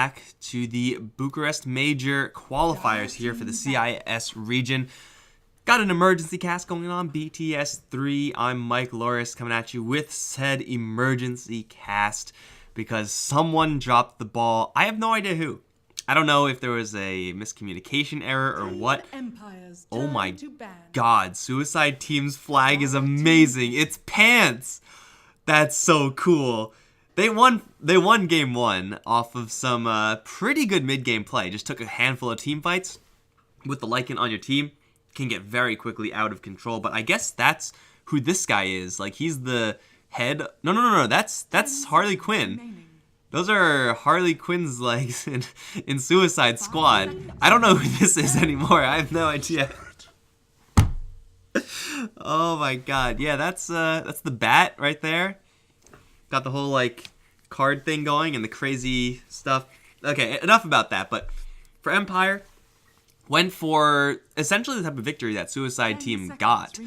back to the Bucharest Major qualifiers here for the CIS region. Got an emergency cast going on, BTS3. I'm Mike Loris coming at you with said emergency cast because someone dropped the ball. I have no idea who. I don't know if there was a miscommunication error or what. Oh my god, Suicide Team's flag is amazing. It's pants. That's so cool. They won game one off of some pretty good mid-game play. Just took a handful of team fights with the Lycan on your team. Can get very quickly out of control, but I guess that's who this guy is. Like, he's the head. No. That's Harley Quinn. Those are Harley Quinn's legs in Suicide Squad. I don't know who this is anymore. I have no idea. Oh my god. Yeah, that's the bat right there. Got the whole like card thing going and the crazy stuff. Okay, enough about that. But for Empire, went for essentially the type of victory that Suicide Team got.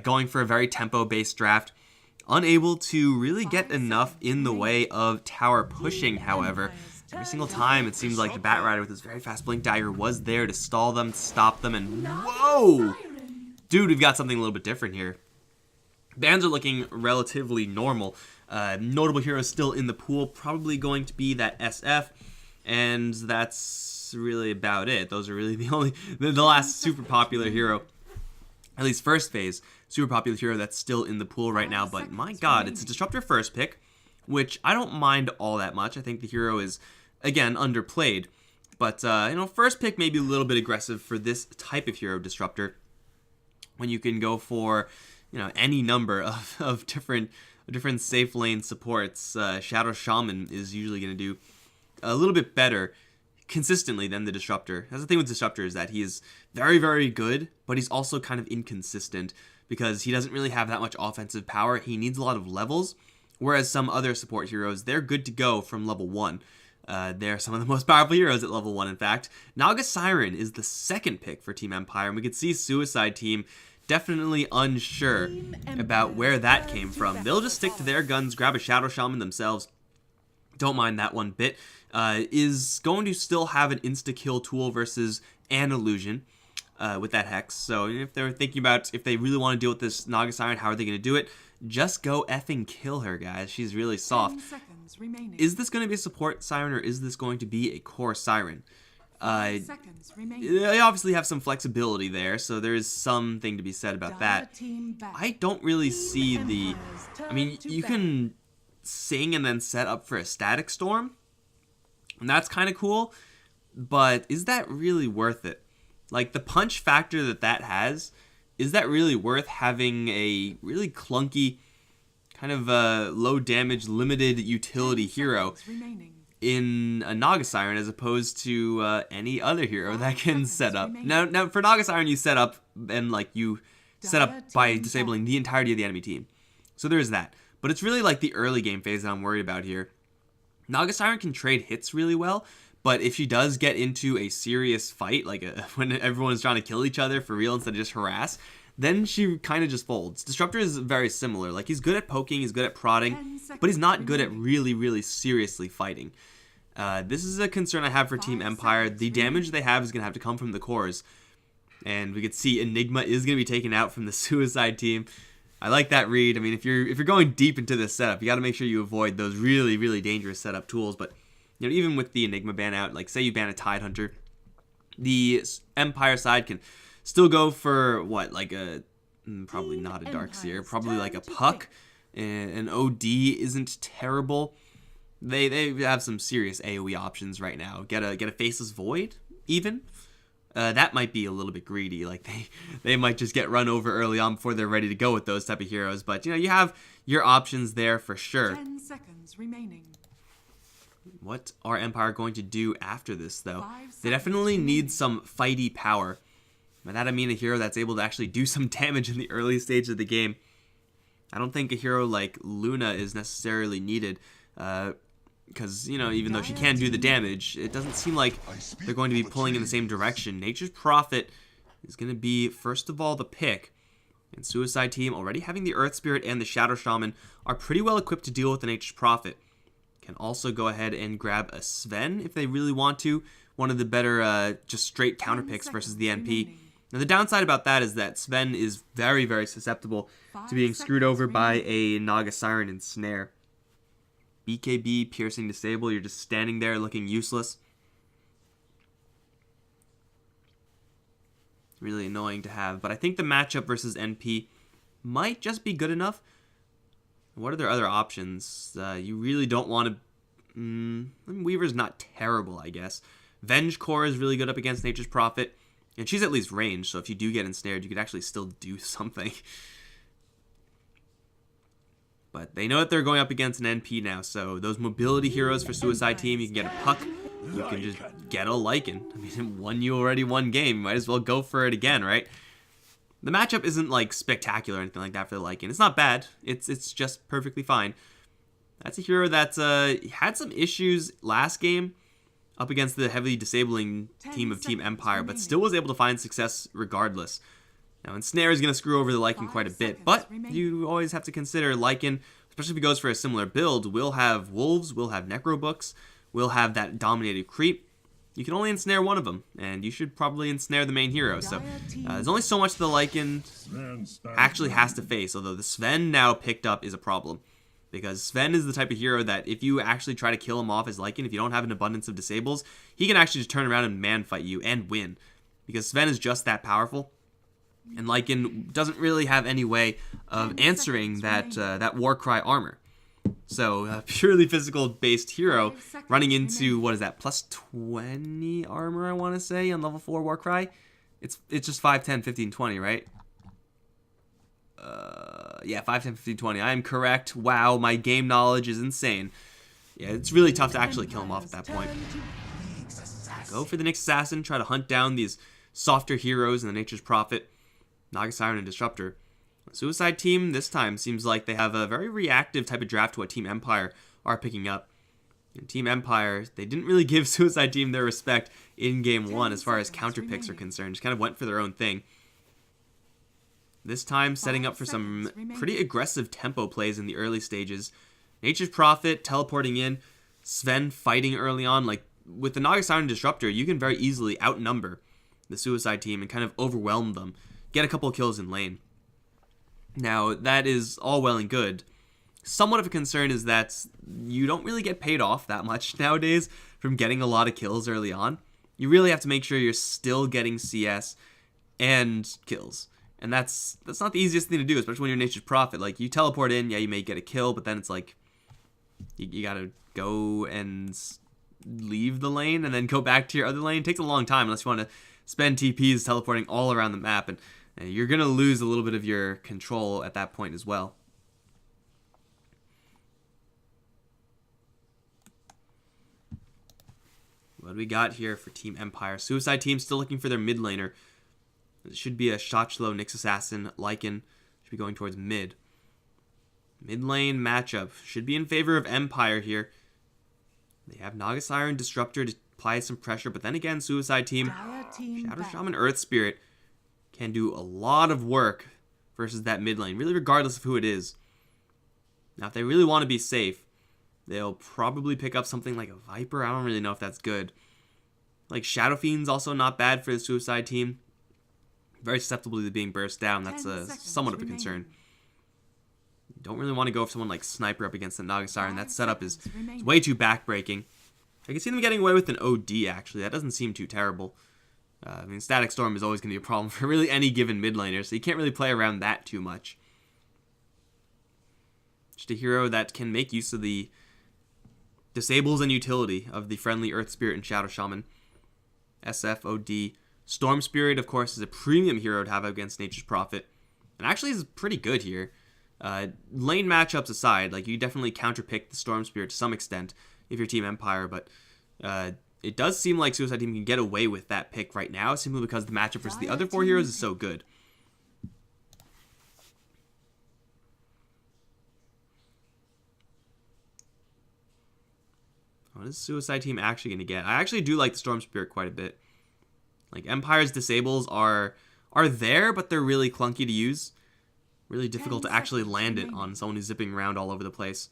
Going for a very tempo-based draft. Unable to really get enough in the way of tower pushing, however. Every single time it seemed like the Bat Rider with his very fast Blink Dagger was there to stall them, stop them, and whoa! Dude, we've got something a little bit different here. Bans are looking relatively normal. Notable heroes still in the pool, probably going to be that SF, and that's really about it. Those are really the last super popular hero, at least first phase, super popular hero that's still in the pool right now. But my god, it's a Disruptor first pick, which I don't mind all that much. I think the hero is, again, underplayed. But, first pick may be a little bit aggressive for this type of hero Disruptor, when you can go for, any number of different safe lane supports. Shadow Shaman is usually going to do a little bit better consistently than the Disruptor. That's the thing with Disruptor, is that he is very, very good, but he's also kind of inconsistent because he doesn't really have that much offensive power. He needs a lot of levels, whereas some other support heroes, they're good to go from level 1. They're some of the most powerful heroes at level 1, in fact. Naga Siren is the second pick for Team Empire, and we could see Suicide Team definitely unsure about where that came from. They'll just stick to their guns, grab a Shadow Shaman themselves. Don't mind that one bit. Is going to still have an insta-kill tool versus an illusion with that Hex. So if they're thinking about if they really want to deal with this Naga Siren, how are they going to do it? Just go effing kill her, guys. She's really soft. Is this going to be a support Siren, or is this going to be a core Siren? They obviously have some flexibility there, so there is something to be said about that. I don't really see the... I mean, you can sing and then set up for a Static Storm, and that's kind of cool, but is that really worth it? Like, the punch factor that has, is that really worth having a really clunky, kind of low damage, limited utility hero in a Naga Siren as opposed to any other hero that can set up? Now for Naga Siren, you set up, and like you set up by disabling the entirety of the enemy team. So there's that. But it's really like the early game phase that I'm worried about here. Naga Siren can trade hits really well, but if she does get into a serious fight, like when everyone is trying to kill each other for real instead of just harass, then she kind of just folds. Disruptor is very similar. Like, he's good at poking, he's good at prodding, but he's not good at really, really seriously fighting. This is a concern I have for Team Empire. The damage they have is going to have to come from the cores. And we could see Enigma is going to be taken out from the Suicide Team. I like that read. I mean, if you're going deep into this setup, you got to make sure you avoid those really, really dangerous setup tools. But even with the Enigma ban out, like say you ban a Tidehunter, the Empire side can still go for what, like a probably not a Darkseer, probably like a Puck. An OD isn't terrible. They have some serious AoE options right now. Get a Faceless Void even. That might be a little bit greedy. Like they might just get run over early on before they're ready to go with those type of heroes. But you have your options there for sure. 10 seconds remaining. What are Empire going to do after this, though? They definitely need some fighty power. By that I mean a hero that's able to actually do some damage in the early stage of the game. I don't think a hero like Luna is necessarily needed. Because, even though she can do the damage, it doesn't seem like they're going to be pulling in the same direction. Nature's Prophet is going to be, first of all, the pick. And Suicide Team, already having the Earth Spirit and the Shadow Shaman, are pretty well equipped to deal with the Nature's Prophet. Can also go ahead and grab a Sven if they really want to. One of the better just straight counter picks versus the NP. Now the downside about that is that Sven is very, very susceptible to being screwed over by a Naga Siren and Snare. BKB, Piercing Disable, you're just standing there looking useless. Really annoying to have, but I think the matchup versus NP might just be good enough. What are their other options? You really don't want to... Weaver's not terrible, I guess. Venge Core is really good up against Nature's Prophet, and she's at least ranged, so if you do get ensnared, you could actually still do something. But they know that they're going up against an NP now, so those mobility heroes for Suicide Team, you can get a Puck, you can just get a Lycan. I mean, you already won game, might as well go for it again, right? The matchup isn't like spectacular or anything like that for the Lycan. It's not bad. It's just perfectly fine. That's a hero that's had some issues last game up against the heavily disabling team of Team Empire, but still was able to find success regardless. Now, Ensnare is going to screw over the Lycan quite a bit, but you always have to consider Lycan, especially if he goes for a similar build, will have Wolves, will have Necrobooks, will have that Dominated Creep. You can only ensnare one of them, and you should probably ensnare the main hero. So there's only so much the Lycan actually has to face, although the Sven now picked up is a problem. Because Sven is the type of hero that if you actually try to kill him off as Lycan, if you don't have an abundance of disables, he can actually just turn around and man fight you and win. Because Sven is just that powerful. And Lycan doesn't really have any way of answering that Warcry armor. So, a purely physical-based hero running into, what is that, plus 20 armor, I want to say, on level 4 Warcry? It's just 5, 10, 15, 20, right? Yeah, 5, 10, 15, 20. I am correct. Wow, my game knowledge is insane. Yeah, it's really tough to actually kill him off at that point. Go for the Nyx Assassin, try to hunt down these softer heroes in the Nature's Prophet, Naga Siren, and Disruptor. Suicide Team this time seems like they have a very reactive type of draft to what Team Empire are picking up. In Team Empire, they didn't really give Suicide Team their respect in Game 1 as far as counter picks are concerned. Just kind of went for their own thing. This time, setting up for some pretty aggressive tempo plays in the early stages. Nature's Prophet teleporting in, Sven fighting early on. Like, with the Naga Siren Disruptor, you can very easily outnumber the Suicide Team and kind of overwhelm them. Get a couple kills in lane. Now, that is all well and good. Somewhat of a concern is that you don't really get paid off that much nowadays from getting a lot of kills early on. You really have to make sure you're still getting CS and kills. And that's not the easiest thing to do, especially when you're Nature's Prophet. Like, you teleport in, yeah, you may get a kill, but then it's like, you gotta go and leave the lane and then go back to your other lane. It takes a long time unless you want to spend TPs teleporting all around the map, and you're going to lose a little bit of your control at that point as well. What do we got here for Team Empire? Suicide Team still looking for their mid laner. It should be a Shotchlo, Nyx Assassin, Lycan. Should be going towards mid. Mid lane matchup. Should be in favor of Empire here. They have Naga Siren Disruptor to apply some pressure, but then again, Suicide Team, Shadow Shaman, Earth Spirit can do a lot of work versus that mid lane, really regardless of who it is. Now, if they really want to be safe, they'll probably pick up something like a Viper. I don't really know if that's good. Like, Shadow Fiend's also not bad for the Suicide Team. Very susceptible to being burst down. That's somewhat of a concern. Don't really want to go for someone like Sniper up against the Naga Siren. That setup is way too backbreaking. I can see them getting away with an OD, actually. That doesn't seem too terrible. I mean, Static Storm is always going to be a problem for really any given mid laner, so you can't really play around that too much. Just a hero that can make use of the disables and utility of the friendly Earth Spirit and Shadow Shaman. SF, OD. Storm Spirit, of course, is a premium hero to have against Nature's Prophet. And actually is pretty good here. Lane matchups aside, like, you definitely counterpick the Storm Spirit to some extent if you're Team Empire, but it does seem like Suicide Team can get away with that pick right now, simply because the matchup versus the other 4 heroes is so good. What is Suicide Team actually going to get? I actually do like the Storm Spirit quite a bit. Like, Empire's disables are there, but they're really clunky to use. Really difficult to actually land it on someone who's zipping around all over the place.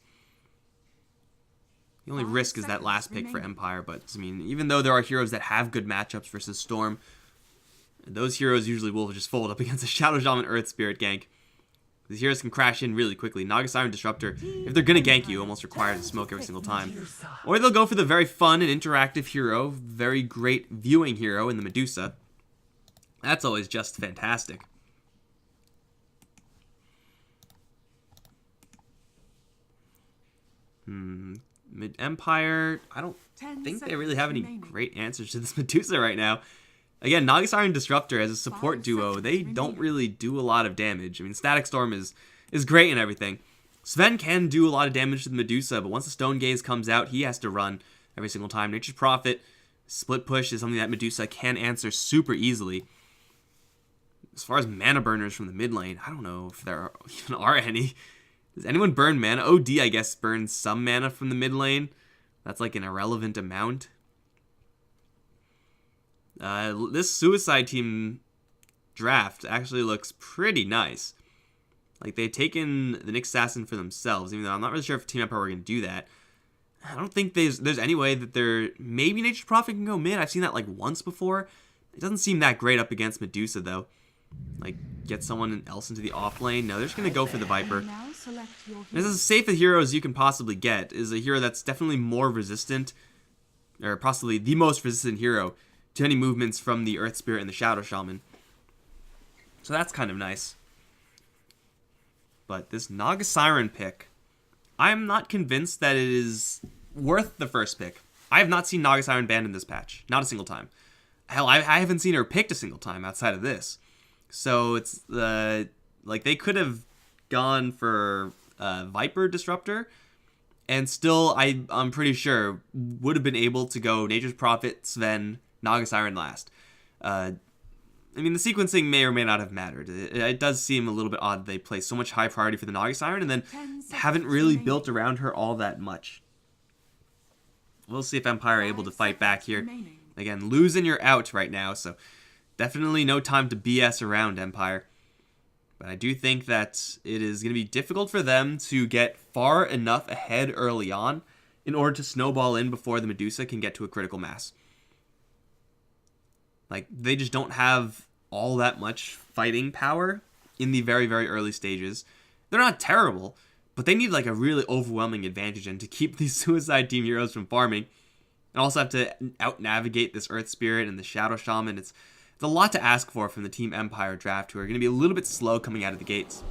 The only risk is that last pick for Empire, but I mean, even though there are heroes that have good matchups versus Storm, those heroes usually will just fold up against a Shadow Shaman Earth Spirit gank. These heroes can crash in really quickly. Naga Siren Disruptor, if they're going to gank you, almost requires a smoke every single time. Or they'll go for the very fun and interactive hero, very great viewing hero in the Medusa. That's always just fantastic. Mid-Empire, I don't think they really have any great answers to this Medusa right now. Again, Naga Siren Disruptor as a support duo, they don't really do a lot of damage. I mean, Static Storm is great and everything. Sven can do a lot of damage to the Medusa, but once the Stone Gaze comes out, he has to run every single time. Nature's Prophet, Split Push is something that Medusa can answer super easily. As far as mana burners from the mid lane, I don't know if there even are any. Does anyone burn mana? OD, I guess, burns some mana from the mid lane. That's like an irrelevant amount. This Suicide Team draft actually looks pretty nice. Like, they've taken the Nyx Assassin for themselves, even though I'm not really sure if Team Empire were going to do that. I don't think there's any way that they're... Maybe Nature's Prophet can go mid. I've seen that, like, once before. It doesn't seem that great up against Medusa, though. Like, get someone else into the off lane. No, they're just going to go for the Viper. This is as safe a hero as you can possibly get. Is a hero that's definitely more resistant, or possibly the most resistant hero to any movements from the Earth Spirit and the Shadow Shaman. So that's kind of nice. But this Naga Siren pick, I'm not convinced that it is worth the first pick. I have not seen Naga Siren banned in this patch. Not a single time. Hell, I haven't seen her picked a single time outside of this. So it's like they could have gone for Viper Disruptor, and still I'm pretty sure would have been able to go Nature's Prophet, Sven, Naga Siren last. I mean, the sequencing may or may not have mattered. It does seem a little bit odd they place so much high priority for the Naga Siren and then haven't really built around her all that much. We'll see if Empire are able to fight back here. Again, losing you're out right now, so definitely no time to BS around, Empire. But I do think that it is going to be difficult for them to get far enough ahead early on in order to snowball in before the Medusa can get to a critical mass. Like, they just don't have all that much fighting power in the very, very early stages. They're not terrible, but they need like a really overwhelming advantage and to keep these Suicide Team heroes from farming. And also have to out-navigate this Earth Spirit and the Shadow Shaman. It's a lot to ask for from the Team Empire draft, who are going to be a little bit slow coming out of the gates.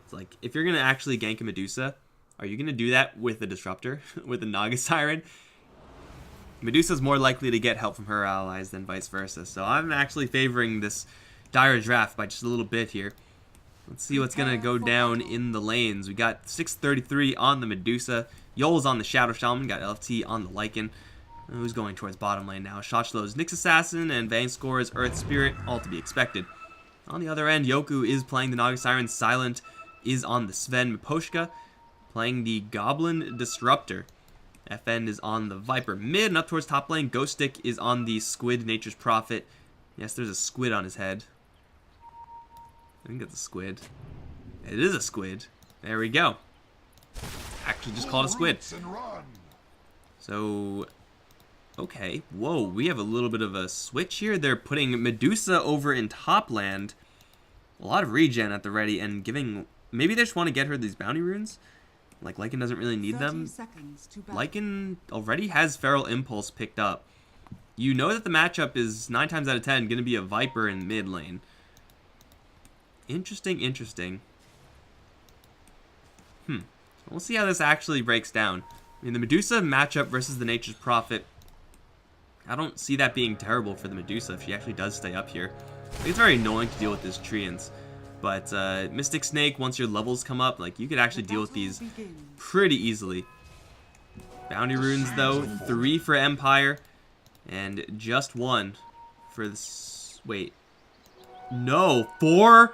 It's like, if you're going to actually gank a Medusa, are you going to do that with a Disruptor, with a Naga Siren? Medusa's more likely to get help from her allies than vice versa, so I'm actually favoring this dire draft by just a little bit here. Let's see what's going to go down in the lanes. We got 633 on the Medusa. Yol's on the Shadow Shaman. Got LFT on the Lycan. Who's going towards bottom lane now? Shotslow's Nyx Assassin and Vangscore's Earth Spirit. All to be expected. On the other end, Yoku is playing the Naga Siren. Silent is on the Sven. Miposhka playing the Goblin Disruptor. FN is on the Viper mid and up towards top lane. Ghost Stick is on the Squid Nature's Prophet. Yes, there's a squid on his head. I think it's a squid. It is a squid. There we go. Actually just called a squid. So, okay. Whoa, we have a little bit of a switch here. They're putting Medusa over in top land. A lot of regen at the ready and giving... Maybe they just want to get her these bounty runes. Like, Lycan doesn't really need them. Lycan already has Feral Impulse picked up. You know that the matchup is 9 times out of 10 going to be a Viper in mid lane. Interesting, interesting. We'll see how this actually breaks down. I mean, the Medusa matchup versus the Nature's Prophet, I don't see that being terrible for the Medusa if she actually does stay up here. It's very annoying to deal with this Treants. But Mystic Snake, once your levels come up, like, you could actually deal with these pretty easily. Bounty runes, though, 3 for Empire, and just 1 for this... Wait. No, 4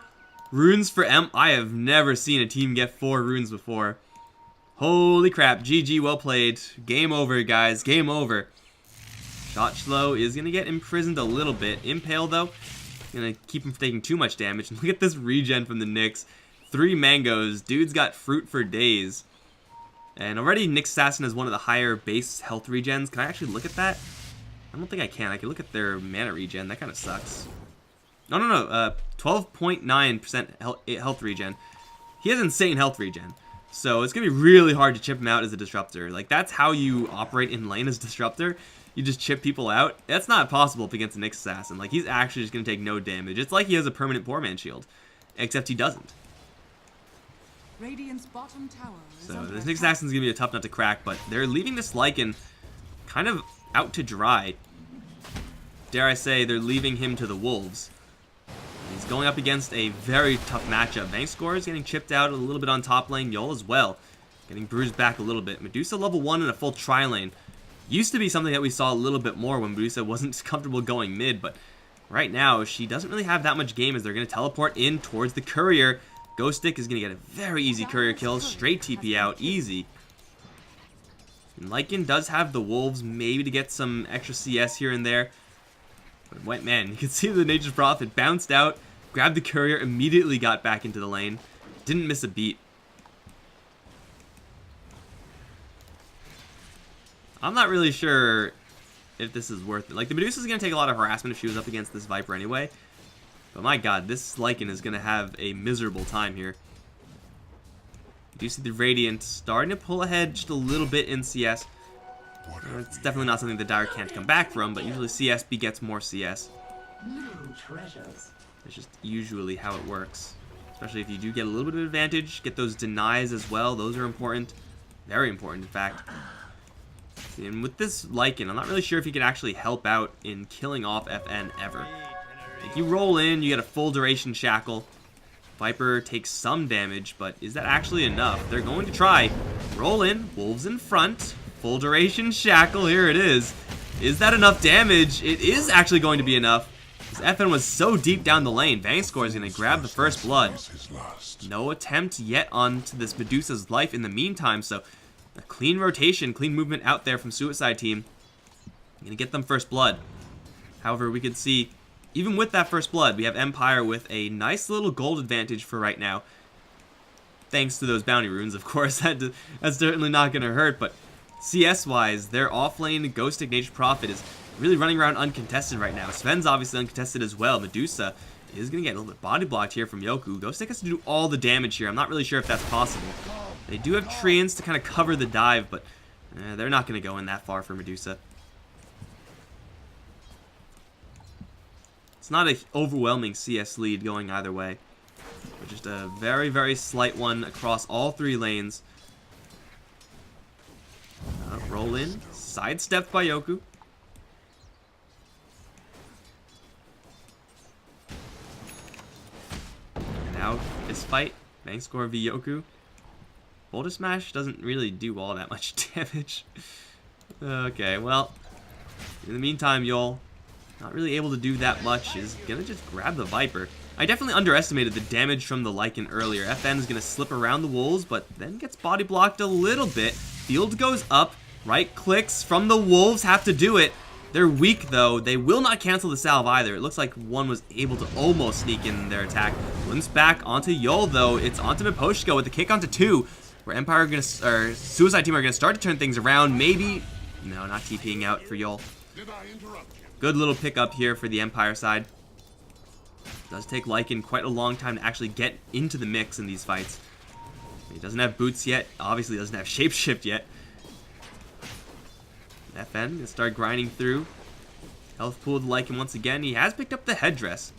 runes for I have never seen a team get 4 runes before. Holy crap, GG, well played. Game over, guys, game over. Shotchlow is going to get imprisoned a little bit. Impale, though, Gonna keep him from taking too much damage. And look at this regen from the Nyx. 3 mangoes. Dude's got fruit for days. And already Nyx Assassin has one of the higher base health regens. Can I actually look at that? I don't think I can. I can look at their mana regen. That kind of sucks. No. 12.9% health regen. He has insane health regen. So it's going to be really hard to chip him out as a disruptor. Like, that's how you operate in lane as disruptor. You just chip people out. That's not possible up against a Nyx Assassin. Like, he's actually just going to take no damage. It's like he has a permanent poor man shield. Except he doesn't. Radiant's bottom tower is So under this attack. Nyx Assassin's going to be a tough nut to crack. But they're leaving this Lycan kind of out to dry. Dare I say, they're leaving him to the wolves. He's going up against a very tough matchup. Vangscore is getting chipped out a little bit on top lane. Yol as well, getting bruised back a little bit. Medusa level 1 in a full tri-lane. Used to be something that we saw a little bit more when Medusa wasn't comfortable going mid, but right now she doesn't really have that much game as they're going to teleport in towards the courier. Ghost Stick is going to get a very easy courier kill. Straight TP out, easy. And Lycan does have the wolves, maybe to get some extra CS here and there. But wait, man, you can see the Nature's Prophet bounced out, grabbed the courier, immediately got back into the lane. Didn't miss a beat. I'm not really sure if this is worth it. Like, the Medusa's going to take a lot of harassment if she was up against this Viper anyway. But my god, this Lycan is going to have a miserable time here. You do see the Radiant starting to pull ahead just a little bit in CS. It's definitely not something the Dire can't come back from, but usually CS begets more CS. It's just usually how it works. Especially if you do get a little bit of advantage, get those denies as well. Those are important. Very important, in fact. And with this Lycan, I'm not really sure if he can actually help out in killing off FN ever. If you roll in, you get a full duration shackle. Viper takes some damage, but is that actually enough? They're going to try. Roll in, wolves in front. Full duration shackle, here it is. Is that enough damage? It is actually going to be enough. Because FN was so deep down the lane. Vangscore is going to grab the first blood. No attempt yet onto this Medusa's life in the meantime, so a clean rotation, clean movement out there from Suicide Team. Going to get them first blood. However, we could see, even with that first blood, we have Empire with a nice little gold advantage for right now. Thanks to those bounty runes, of course. That's certainly not going to hurt, but CS-wise, their offlane Ghost Nature's Prophet is really running around uncontested right now. Sven's obviously uncontested as well. Medusa is going to get a little bit body blocked here from Yoku. Ghost has to do all the damage here. I'm not really sure if that's possible. They do have Treants to kind of cover the dive, but they're not going to go in that far for Medusa. It's not an overwhelming CS lead going either way, but just a very, very slight one across all 3 lanes. Roll in, sidestepped by Yoku. And now this fight, Vangscore v Yoku. Boulder Smash doesn't really do all that much damage. Okay, well, in the meantime, Yol, not really able to do that much, is gonna just grab the Viper. I definitely underestimated the damage from the Lycan earlier. FN is gonna slip around the wolves, but then gets body blocked a little bit. Field goes up. Right clicks from the wolves have to do it. They're weak though. They will not cancel the salve either. It looks like one was able to almost sneak in their attack. Glimpse back onto Yol though. It's onto Miposhko with the kick onto 2. Where Empire are gonna, or Suicide Team are gonna start to turn things around. Maybe, no, not TPing out for Yol. Good little pickup here for the Empire side. Does take Lycan quite a long time to actually get into the mix in these fights. He doesn't have boots yet. Obviously doesn't have shapeshift yet. FN gonna start grinding through. Health pool to Lycan once again. He has picked up the headdress,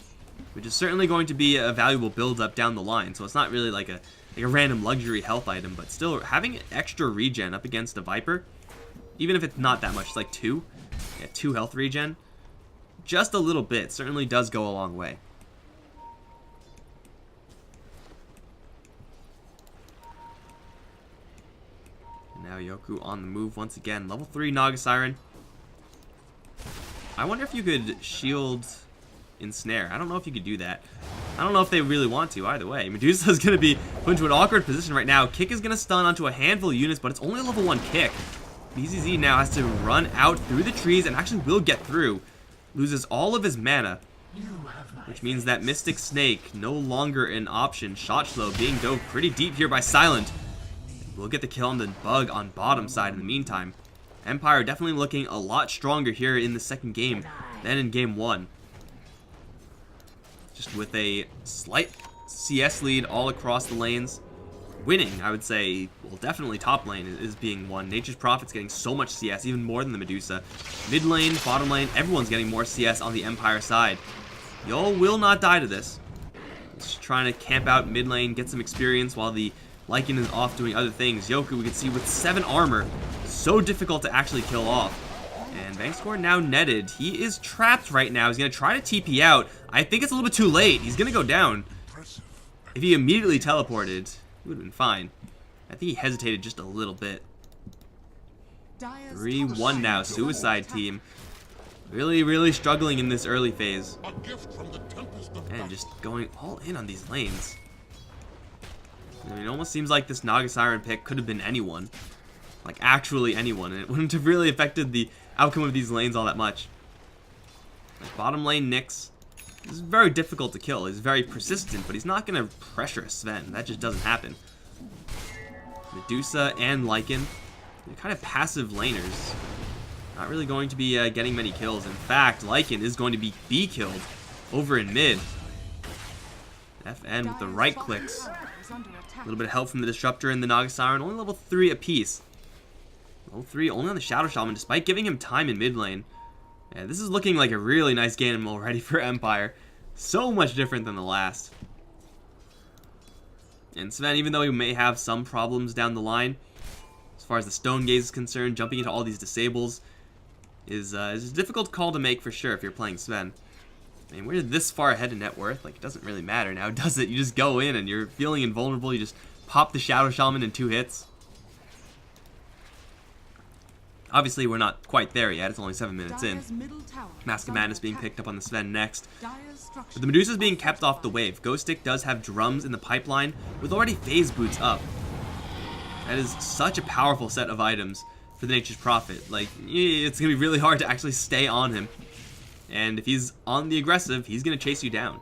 which is certainly going to be a valuable build-up down the line. So it's not really like a random luxury health item, but still having extra regen up against a Viper, even if it's not that much, it's like 2. Yeah, 2 health regen. Just a little bit certainly does go a long way. Now Yoku on the move once again. Level 3 Naga Siren. I wonder if you could shield Ensnare. I don't know if you could do that. I don't know if they really want to either way. Medusa is going to be put into an awkward position right now. Kick is going to stun onto a handful of units, but it's only a level 1 kick. BZZ now has to run out through the trees and actually will get through. Loses all of his mana. which means that Mystic Snake no longer an option. Shot slow being dove pretty deep here by Silent. We'll get the kill on the bug on bottom side in the meantime. Empire definitely looking a lot stronger here in the second game than in game 1. Just with a slight CS lead all across the lanes. Winning, I would say, well, definitely top lane is being won. Nature's Prophet's getting so much CS, even more than the Medusa. Mid lane, bottom lane, everyone's getting more CS on the Empire side. Y'all will not die to this. Just trying to camp out mid lane, get some experience while the Lycan is off doing other things. Yoku, we can see with 7 armor, so difficult to actually kill off. And Bankscore now netted. He is trapped right now. He's going to try to TP out. I think it's a little bit too late. He's going to go down. If he immediately teleported, he would have been fine. I think he hesitated just a little bit. 3-1 now. Suicide team. Really, really struggling in this early phase. And just going all in on these lanes. I mean, it almost seems like this Naga Siren pick could have been anyone. Like, actually anyone. And it wouldn't have really affected the outcome of these lanes all that much. Like, bottom lane Nyx. This is very difficult to kill. He's very persistent, but he's not going to pressure Sven. That just doesn't happen. Medusa and Lycan, they're kind of passive laners. Not really going to be getting many kills. In fact, Lycan is going to be B-killed over in mid. FN with the right clicks. A little bit of help from the Disruptor and the Naga Siren. Only level 3 apiece. Level 3 only on the Shadow Shaman, despite giving him time in mid lane. Yeah, this is looking like a really nice game already for Empire. So much different than the last. And Sven, even though he may have some problems down the line, as far as the Stone Gaze is concerned, jumping into all these disables is a difficult call to make for sure if you're playing Sven. I mean, we're this far ahead in net worth. Like, it doesn't really matter now, does it? You just go in and you're feeling invulnerable. You just pop the Shadow Shaman in 2 hits. Obviously, we're not quite there yet. It's only 7 minutes in. Mask of Madness being picked up on the Sven next. But the Medusa's being kept off the wave. Ghost Stick does have drums in the pipeline with already phase boots up. That is such a powerful set of items for the Nature's Prophet. Like, it's going to be really hard to actually stay on him. And if he's on the aggressive, he's going to chase you down.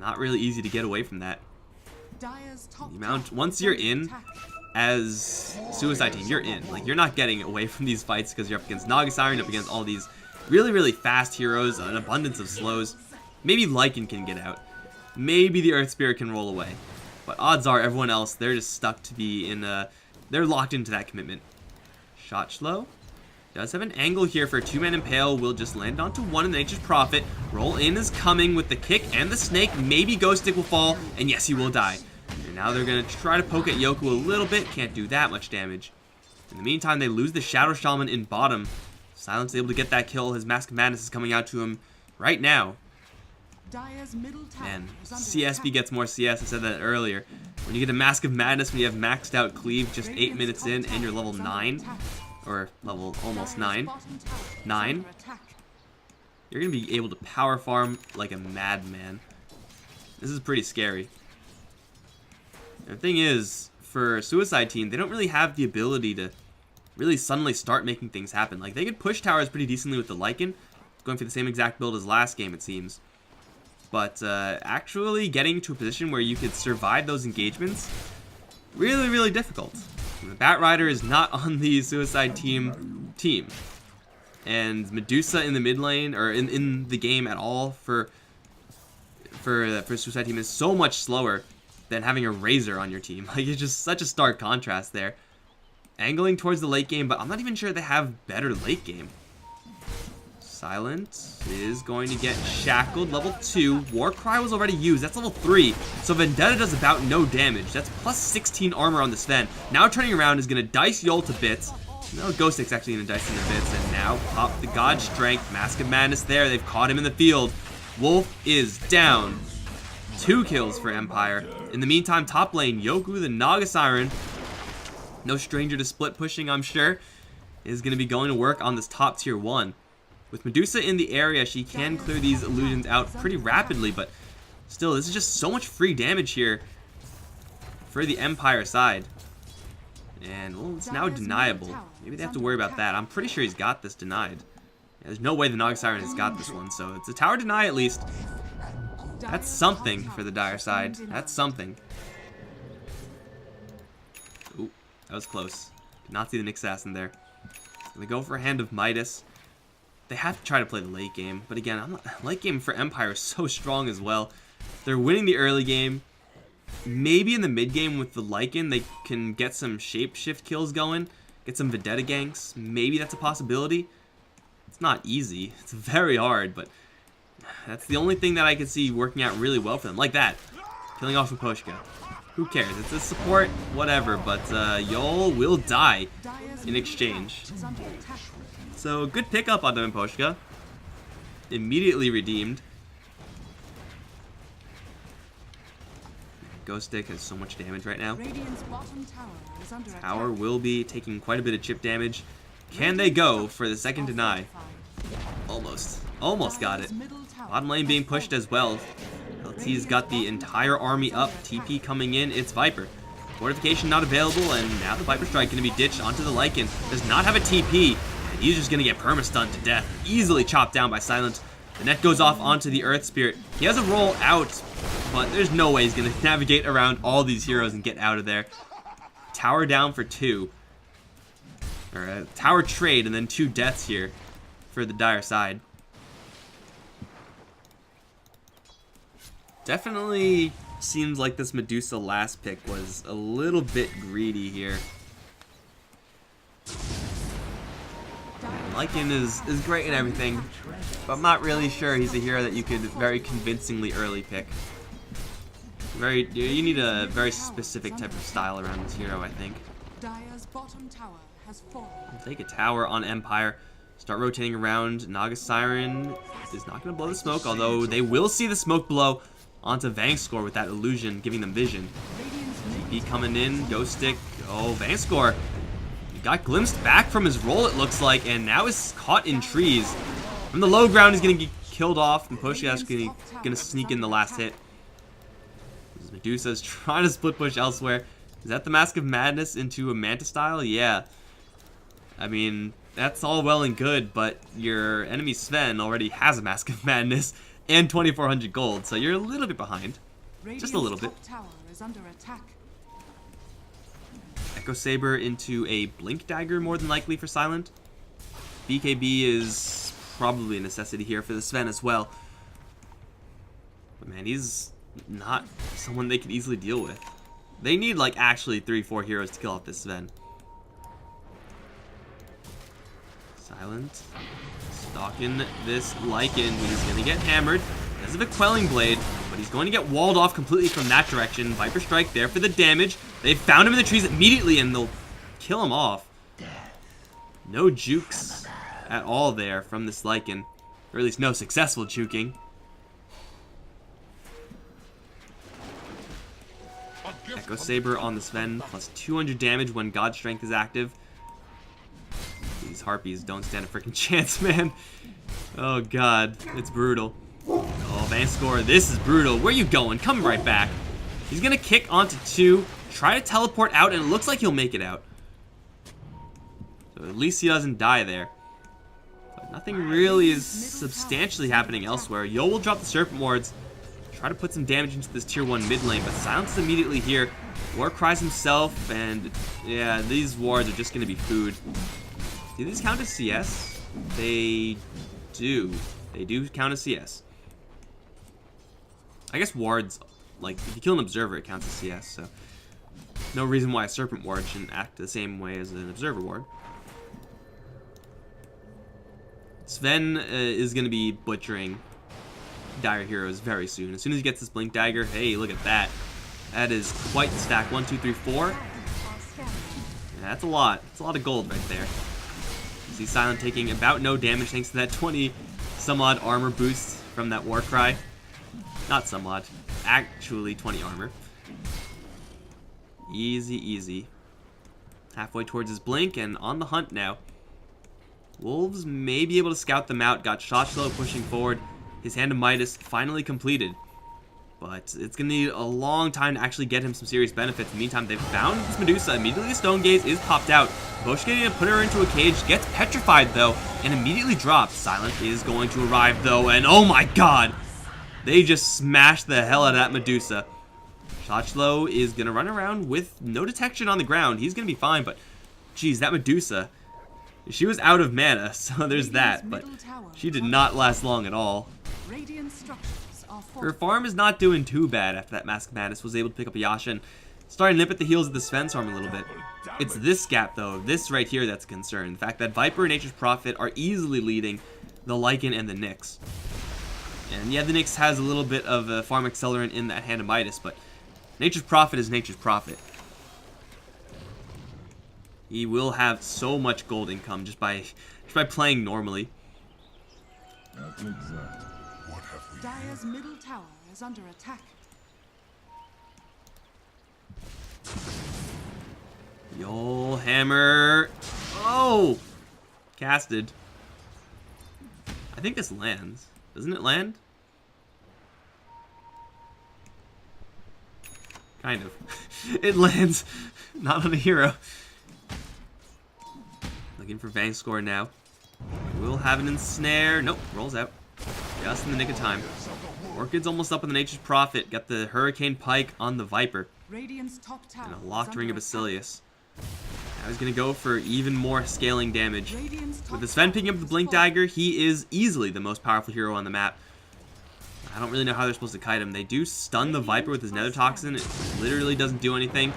Not really easy to get away from that. Once you're in as Suicide Team, you're in. Like, you're not getting away from these fights because you're up against Naga Siren, up against all these really, really fast heroes, an abundance of slows. Maybe Lycan can get out. Maybe the Earth Spirit can roll away. But odds are everyone else, they're just stuck to be in they're locked into that commitment. Shot slow. Does have an angle here for a 2-man Impale. Will just land onto 1 in the Nature's Prophet. Roll in is coming with the kick and the snake. Maybe Ghost Stick will fall, and yes, he will die. And now they're going to try to poke at Yoku a little bit. Can't do that much damage. In the meantime, they lose the Shadow Shaman in bottom. Silence able to get that kill. His Mask of Madness is coming out to him right now. And CSB gets more CS. I said that earlier. When you get a Mask of Madness, when you have maxed out cleave just 8 minutes in and you're level 9, or level almost 9, you're going to be able to power farm like a madman. This is pretty scary. And the thing is, for Suicide Team, they don't really have the ability to really suddenly start making things happen. Like, they could push towers pretty decently with the Lycan, going for the same exact build as last game, it seems. But actually getting to a position where you could survive those engagements, really, really difficult. The Bat Rider is not on the Suicide Team. And Medusa in the mid lane, or in the game at all for Suicide Team is so much slower than having a Razor on your team. Like, it's just such a stark contrast there. Angling towards the late game, but I'm not even sure they have better late game. Silent is going to get shackled, level 2. Warcry was already used, that's level 3. So Vendetta does about no damage. That's plus 16 armor on the Sven. Now turning around is going to dice Yol to bits. No, Ghost Stick's actually going to dice him to bits. And now pop the God Strength, Mask of Madness there. They've caught him in the field. Wolf is down. 2 kills for Empire. In the meantime, top lane, Yoku the Naga Siren, no stranger to split pushing, I'm sure, is going to be going to work on this top tier 1. With Medusa in the area, she can clear these illusions out pretty rapidly, but still, this is just so much free damage here for the Empire side. And, well, it's now deniable. Maybe they have to worry about that. I'm pretty sure he's got this denied. There's no way the Naga Siren has got this one, so it's a tower deny at least. That's something for the dire side. That's something. Ooh, that was close. Did not see the Nyx Assassin there. They go for a Hand of Midas. They have to try to play the late game, but again, late game for Empire is so strong as well. They're winning the early game. Maybe in the mid game with the Lycan, they can get some shapeshift kills going, get some Vendetta ganks. Maybe that's a possibility. It's not easy. It's very hard, but that's the only thing that I can see working out really well for them. Like that. Killing off Miposhka. Who cares? It's a support, whatever, but Yol will die in exchange. So, good pickup on the Miposhka. Immediately redeemed. Ghost Stick has so much damage right now. Tower will be taking quite a bit of chip damage. Can they go for the second deny? Almost. Almost got it. Bottom lane being pushed as well. LT's got the entire army up. TP coming in. It's Viper. Fortification not available, and now the Viper Strike going to be ditched onto the Lycan. Does not have a TP, and he's just going to get perma-stunned to death. Easily chopped down by Silent. The net goes off onto the Earth Spirit. He has a roll out, but there's no way he's going to navigate around all these heroes and get out of there. Tower down for 2. Or a tower trade, and then 2 deaths here for the dire side. Definitely seems like this Medusa last pick was a little bit greedy here. Lycan is great and everything, but I'm not really sure he's a hero that you could very convincingly early pick. You need a very specific type of style around this hero, I think. We'll take a tower on Empire. Start rotating around. Naga Siren is not going to blow the smoke, although they will see the smoke blow onto Vangscore with that illusion, giving them vision. TP coming in. Ghost Stick. Oh, Vangscore got glimpsed back from his roll, it looks like, and now is caught in trees. From the low ground, he's going to get killed off, and Pushka's going to sneak in the last hit. Medusa's trying to split push elsewhere. Is that the Mask of Madness into a Manta style? Yeah. I mean, that's all well and good, but your enemy Sven already has a Mask of Madness and 2,400 gold, so you're a little bit behind. Just a little bit. Echo Saber into a Blink Dagger, more than likely for Silent. BKB is probably a necessity here for the Sven as well. But man, he's not someone they can easily deal with. They need like actually 3-4 heroes to kill off this Sven. Silent stalking this Lycan. He's gonna get hammered because of a Quelling Blade, but he's going to get walled off completely from that direction. Viper Strike there for the damage. They found him in the trees immediately, and they'll kill him off. No jukes at all there from this Lycan, or at least no successful juking. Echo Saber on the Sven, plus 200 damage when God Strength is active. These Harpies don't stand a freaking chance, man. Oh god, it's brutal. Oh, Vangscore, this is brutal. Where you going? Come right back. He's gonna kick onto 2, try to teleport out, and it looks like he'll make it out. So at least he doesn't die there. But nothing really is substantially happening elsewhere. Yo will drop the Serpent Wards, try to put some damage into this tier 1 mid lane, but Silence is immediately here. War cries himself, and yeah, these wards are just gonna be food. Do these count as CS? They do. They do count as CS. I guess wards, like, if you kill an observer, it counts as CS, so no reason why a Serpent Ward shouldn't act the same way as an observer ward. Sven is going to be butchering dire heroes very soon. As soon as he gets this Blink Dagger, hey, look at that. That is quite the stack. 1, 2, 3, 4. Yeah, that's a lot. That's a lot of gold right there. You see Silent taking about no damage thanks to that 20 some odd armor boost from that war cry. Not some odd, actually 20 armor. Easy, easy. Halfway towards his blink and on the hunt now. Wolves may be able to scout them out. Got Shot Slow pushing forward. His Hand of Midas finally completed. But it's going to need a long time to actually get him some serious benefits. In the meantime, they've found this Medusa. Immediately, the Stone Gaze is popped out. Bosch getting to put her into a cage. Gets petrified, though, and immediately drops. Silent is going to arrive, though, and oh my god! They just smashed the hell out of that Medusa. Shachlo is going to run around with no detection on the ground. He's going to be fine, but geez, that Medusa, she was out of mana, so there's that, but she did not last long at all. Her farm is not doing too bad after that Mask of Madness was able to pick up a Yasha and starting to nip at the heels of the Sven's farm a little bit. It's this gap, though, this right here that's a concern. The fact that Viper and Nature's Prophet are easily leading the Lycan and the Nyx. And yeah, the Nyx has a little bit of a farm accelerant in that Hand of Midas, but Nature's Prophet is Nature's Prophet. He will have so much gold income just by playing normally. Dire's middle tower is under attack. Yol Hammer. Oh! Casted. I think this lands. Doesn't it land? Kind of. It lands. Not on a hero. Looking for Vang score now. We'll have an ensnare. Nope, rolls out. Just in the nick of time. Orchid's almost up on the Nature's Prophet. Got the Hurricane Pike on the Viper. Radiant's top tower And a locked Ring of Basilius. Now he's going to go for even more scaling damage. With the Sven picking up the Blink Dagger, he is easily the most powerful hero on the map. I don't really know how they're supposed to kite him. They do stun the Viper with his Nether Toxin. It literally doesn't do anything.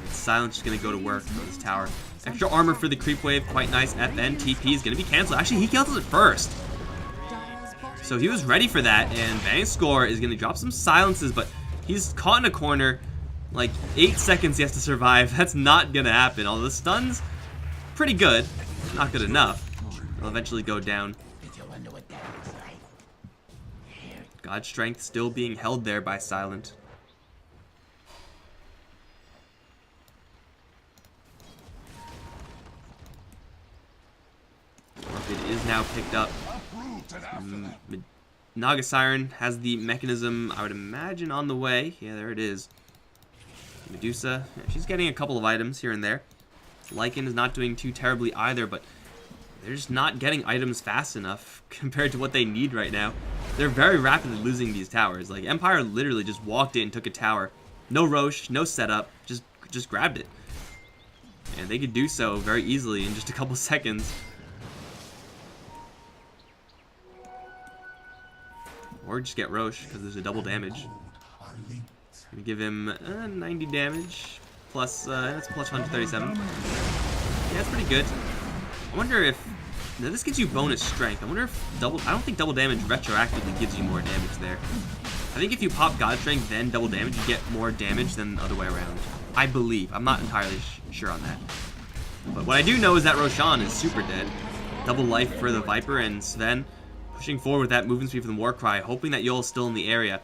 Silent's just going to go to work for this tower. Extra armor for the creep wave, quite nice. FN, TP is going to be canceled. Actually, he cancels it first. So he was ready for that, and Vang score is going to drop some silences, but he's caught in a corner. Like 8 seconds he has to survive. That's not going to happen. Although the stun's pretty good. Not good enough. He'll eventually go down. God's Strength still being held there by Silent. Orchid is now picked up. Naga Siren has the mechanism, I would imagine, on the way. Yeah, there it is. Medusa, yeah, she's getting a couple of items here and there. Lycan is not doing too terribly either, but they're just not getting items fast enough compared to what they need right now. They're very rapidly losing these towers. Like, Empire literally just walked in, took a tower. No Roche, no setup, just grabbed it. And they could do so very easily in just a couple seconds. Or just get Roche, because there's a double damage. Gonna give him 90 damage, plus, that's plus 137. Yeah, that's pretty good. I wonder if, now this gives you bonus strength. I wonder if I don't think double damage retroactively gives you more damage there. I think if you pop God Strength, then double damage, you get more damage than the other way around. I believe. I'm not entirely sure on that. But what I do know is that Roshan is super dead. Double life for the Viper, and Sven pushing forward with that movement speed from the Warcry, hoping that Yol's still in the area.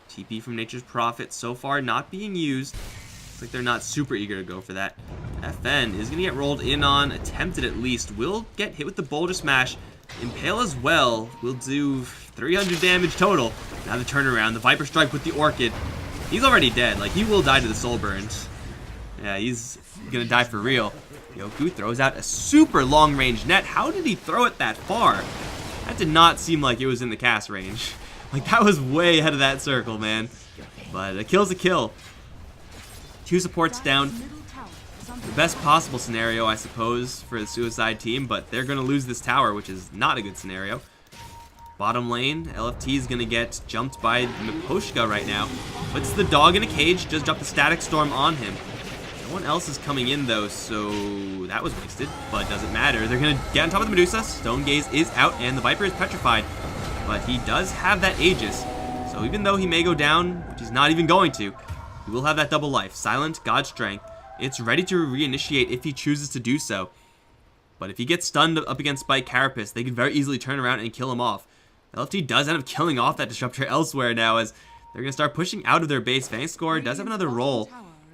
TP from Nature's Prophet so far not being used. Looks like they're not super eager to go for that. FN is going to get rolled in on, attempted at least. Will get hit with the Boulder Smash. Impale as well. Will do 300 damage total. Now the turnaround. The Viper Strike with the Orchid. He's already dead. Like, he will die to the Soul Burns. Yeah, he's going to die for real. Yoku throws out a super long-range net. How did he throw it that far? That did not seem like it was in the cast range. Like, that was way ahead of that circle, man. But a kill's a kill. 2 supports down. The best possible scenario, I suppose, for the Suicide team, but they're going to lose this tower, which is not a good scenario. Bottom lane, LFT is going to get jumped by Miposhka right now. Puts the dog in a cage, just dropped the Static Storm on him. No one else is coming in, though, so that was wasted, but doesn't matter. They're going to get on top of the Medusa. Stone Gaze is out, and the Viper is petrified. But he does have that Aegis, so even though he may go down, which he's not even going to, he will have that double life. Silent, God Strength. It's ready to reinitiate if he chooses to do so. But if he gets stunned up against Spike Carapace, they can very easily turn around and kill him off. LFT does end up killing off that Disruptor elsewhere now, as they're going to start pushing out of their base. Vang score does have another roll.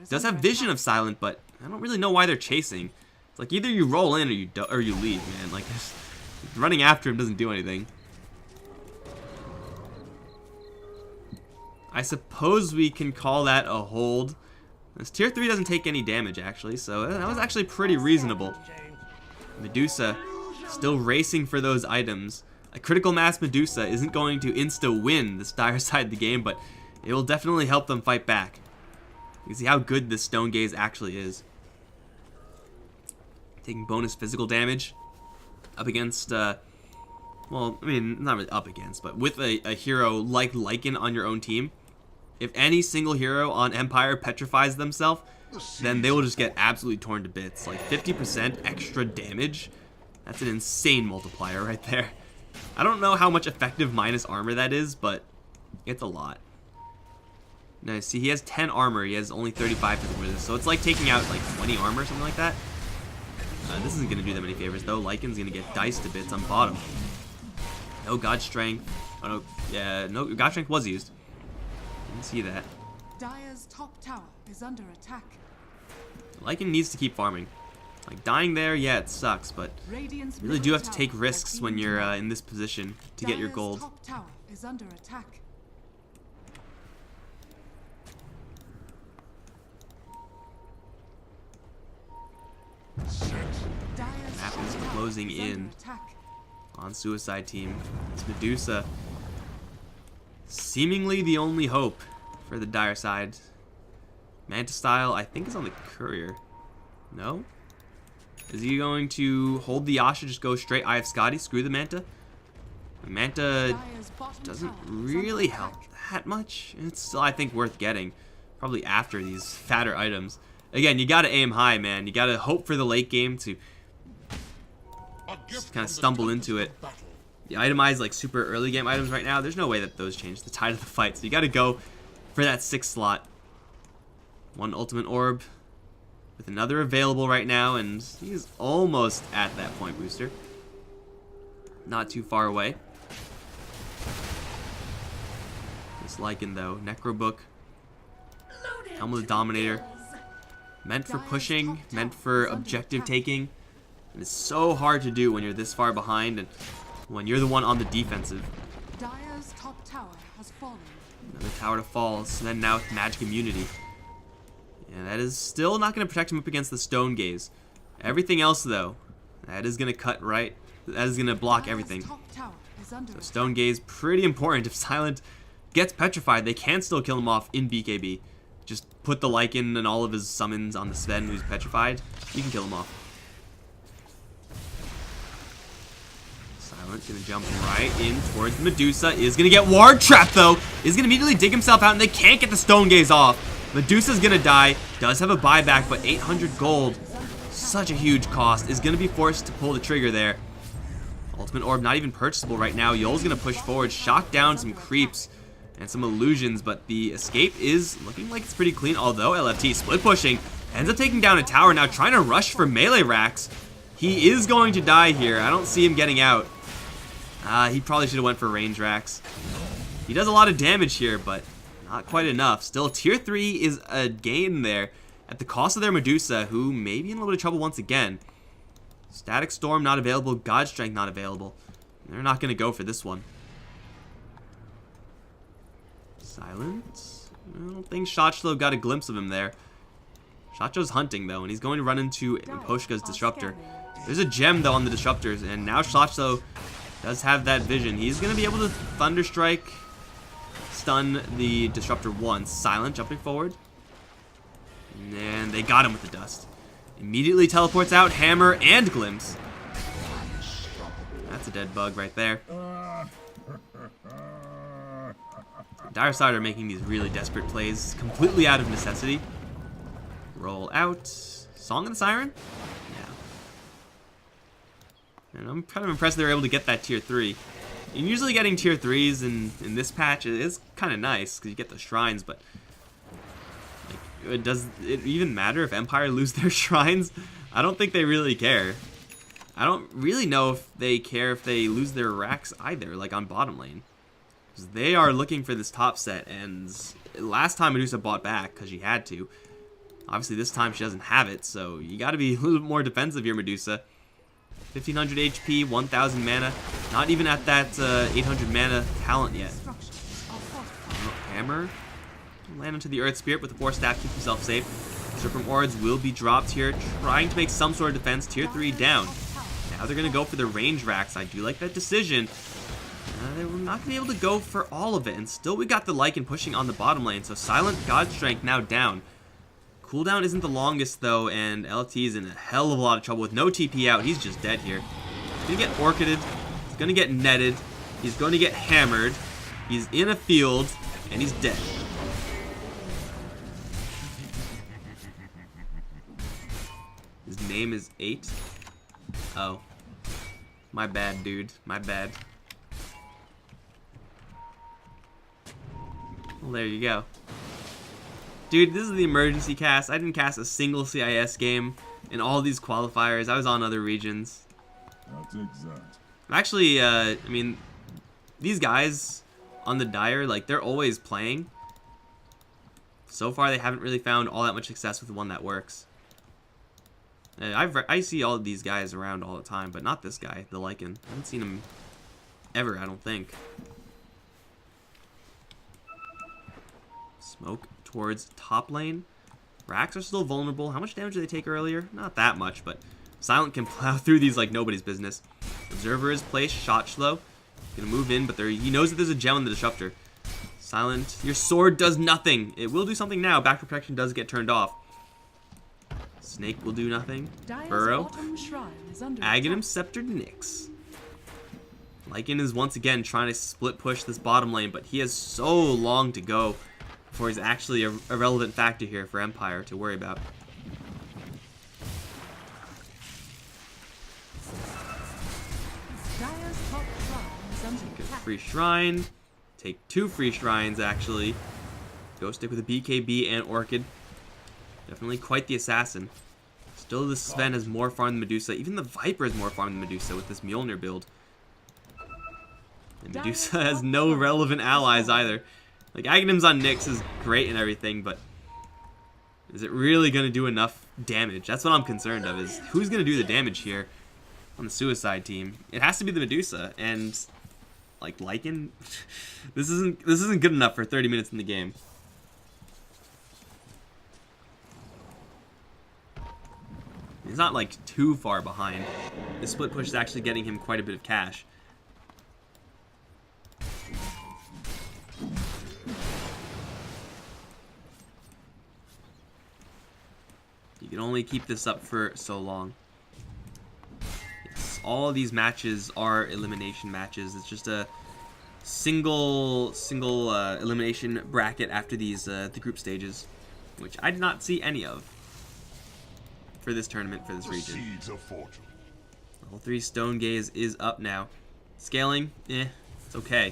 Does have vision of Silent, but I don't really know why they're chasing. It's like either you roll in or you leave, man. Like, running after him doesn't do anything. I suppose we can call that a hold. This tier 3 doesn't take any damage, actually, so that was actually pretty reasonable. Medusa still racing for those items. A critical mass Medusa isn't going to insta-win this dire side of the game, but it will definitely help them fight back. You can see how good this Stone Gaze actually is. Taking bonus physical damage up against, well, I mean, not really up against, but with a hero like Lycan on your own team. If any single hero on Empire petrifies themselves, then they will just get absolutely torn to bits. Like 50% extra damage, that's an insane multiplier right there. I don't know how much effective minus armor that is, but it's a lot. Now, see, he has 10 armor, he has only 35 physical resist, so it's like taking out like 20 armor or something like that. This isn't going to do them any favors, though. Lycan's going to get diced to bits on bottom. No God Strength. Oh, no. Yeah, no, God Strength was used. Didn't see that. Dire's top tower is under attack. Lycan needs to keep farming. Like, dying there, yeah, it sucks, but you really do have to take risks when you're in this position to get your gold. Top tower is under attack. Map is closing in on Suicide Team. It's Medusa. Seemingly the only hope for the dire side. Manta style, I think, is on the courier. No? Is he going to hold the Yasha, just go straight Eye of Scotty, screw the Manta? The Manta doesn't really help that much. It's still, I think, worth getting. Probably after these fatter items. Again, you gotta aim high, man. You gotta hope for the late game to just kind of stumble into it. The itemized, like, super early game items right now, there's no way that those change the tide of the fight. So you gotta go for that 6th slot. One ultimate orb with another available right now, and he's almost at that point booster. Not too far away. This Lycan, though. Necrobook. Helm of the Dominator. Meant for pushing, meant for objective taking. And it's so hard to do when you're this far behind and when you're the one on the defensive. Dire's top tower has fallen. Another tower to fall, so then now with magic immunity. Yeah, that is still not going to protect him up against the Stone Gaze. Everything else, though, that is going to cut right. That is going to block everything. So Stone Gaze, pretty important. If Silent gets petrified, they can still kill him off in BKB. Just put the Lycan and all of his summons on the Sven who's petrified. You can kill him off. Silent's gonna jump right in towards Medusa. Is gonna get ward trapped though. Is gonna immediately dig himself out, and they can't get the Stone Gaze off. Medusa's gonna die. Does have a buyback, but 800 gold, such a huge cost. Is gonna be forced to pull the trigger there. Ultimate orb not even purchasable right now. Yol's gonna push forward, shock down some creeps and some illusions, but the escape is looking like it's pretty clean, although LFT split pushing ends up taking down a tower, now trying to rush for melee racks. He is going to die here. I don't see him getting out. He probably should have went for range racks. He does a lot of damage here, but not quite enough. Still, tier 3 is a gain there at the cost of their Medusa, who may be in a little bit of trouble once again. Static Storm not available, God Strength not available. They're not going to go for this one. Silent? I don't think Shotchlo got a glimpse of him there. Shotcho's hunting, though, and he's going to run into Poshka's Disruptor. There's a gem, though, on the Disruptors, and now Shotchlo does have that vision. He's going to be able to Thunderstrike, stun the Disruptor once. Silent jumping forward. And they got him with the dust. Immediately teleports out, hammer, and glimpse. That's a dead bug right there. Dire side are making these really desperate plays, completely out of necessity. Roll out. Song of the Siren? Yeah. And I'm kind of impressed they were able to get that tier 3. And usually getting tier 3s in this patch is kind of nice, because you get the shrines, but like, does it even matter if Empire lose their shrines? I don't think they really care. I don't really know if they care if they lose their racks either, like on bottom lane. Because they are looking for this top set, and last time Medusa bought back because she had to. Obviously this time she doesn't have it, so you got to be a little bit more defensive here, Medusa. 1500 HP, 1000 mana. Not even at that 800 mana talent yet. Hammer. Land into the Earth Spirit with the Force Staff, keep himself safe. Serpent Wards will be dropped here, trying to make some sort of defense. Tier 3 down. Now they're going to go for the range racks. I do like that decision. They were not going to be able to go for all of it, and still we got the Lycan pushing on the bottom lane, so Silent God Strength now down. Cooldown isn't the longest, though, and LT is in a hell of a lot of trouble with no TP out. He's just dead here. He's going to get orchided. He's going to get netted. He's going to get hammered. He's in a field, and he's dead. His name is 8. Oh. My bad, dude. My bad. Well, there you go. Dude, this is the emergency cast. I didn't cast a single CIS game in all these qualifiers. I was on other regions. That's exact. Actually, I mean, these guys on the Dire, like, they're always playing. So far, they haven't really found all that much success with the one that works. I see all of these guys around all the time, but not this guy, the Lycan. I haven't seen him ever, I don't think. Smoke towards top lane. Racks are still vulnerable. How much damage did they take earlier? Not that much, but Silent can plow through these like nobody's business. Observer is placed, shot slow. Gonna move in, but he knows that there's a gem in the Disruptor. Silent, your sword does nothing. It will do something now. Back protection does get turned off. Snake will do nothing. Burrow. Aghanim Scepter Nyx. Lycan is once again trying to split push this bottom lane, but he has so long to go before he's actually a relevant factor here for Empire to worry about. Take a free shrine. Take 2 free shrines, actually. Go stick with a BKB and Orchid. Definitely quite the assassin. Still, the Sven has more farm than Medusa. Even the Viper has more farm than Medusa with this Mjolnir build. And Medusa has no relevant allies either. Like, Aghanim's on Nyx is great and everything, but is it really going to do enough damage? That's what I'm concerned of, is who's going to do the damage here on the Suicide team? It has to be the Medusa, and like Lycan, this isn't good enough for 30 minutes in the game. He's not like too far behind. The split push is actually getting him quite a bit of cash. You can only keep this up for so long. All of these matches are elimination matches. It's just a single elimination bracket after these the group stages, which I did not see any of for this tournament, for this region. Level 3 Stone Gaze is up now. Scaling, it's okay.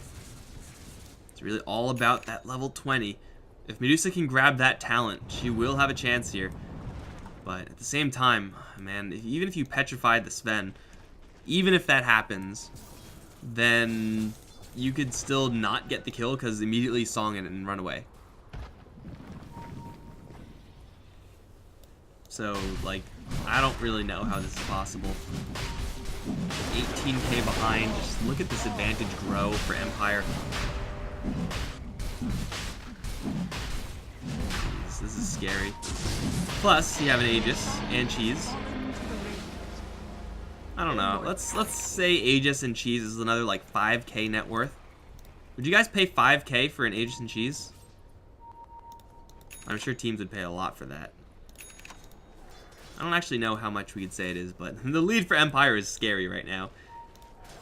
It's really all about that level 20. If Medusa can grab that talent, she will have a chance here. But at the same time, man, even if you petrified the Sven, even if that happens, then you could still not get the kill because immediately song it and run away. So, like, I don't really know how this is possible. 18k behind. Just look at this advantage grow for Empire. Jeez, this is scary. Plus, you have an Aegis and Cheese. I don't know. Let's say Aegis and Cheese is another like 5k net worth. Would you guys pay 5k for an Aegis and Cheese? I'm sure teams would pay a lot for that. I don't actually know how much we could say it is, but the lead for Empire is scary right now.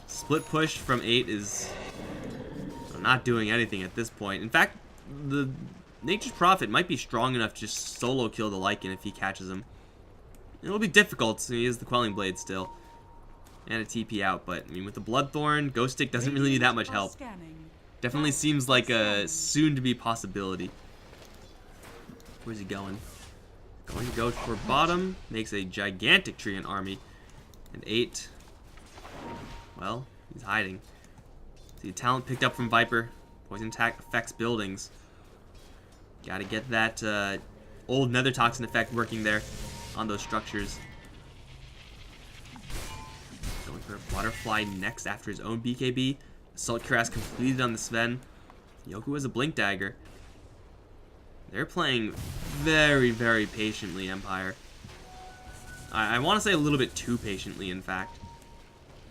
Split push from 8 is not doing anything at this point. In fact, the Nature's Prophet might be strong enough to just solo kill the Lycan if he catches him. It'll be difficult, so he has the Quelling Blade still. And a TP out, but I mean, with the Bloodthorn, Ghost Stick doesn't really need that much help. Definitely seems like a soon-to-be possibility. Where's he going? Going to go for bottom, makes a gigantic Treant army. And 8, well, he's hiding. See, talent picked up from Viper. Poison attack affects buildings. Gotta get that old Nether Toxin effect working there on those structures. Going for Butterfly next after his own BKB. Assault Cuirass completed on the Sven. Yoku has a Blink Dagger. They're playing very, very patiently, Empire. I want to say a little bit too patiently, in fact.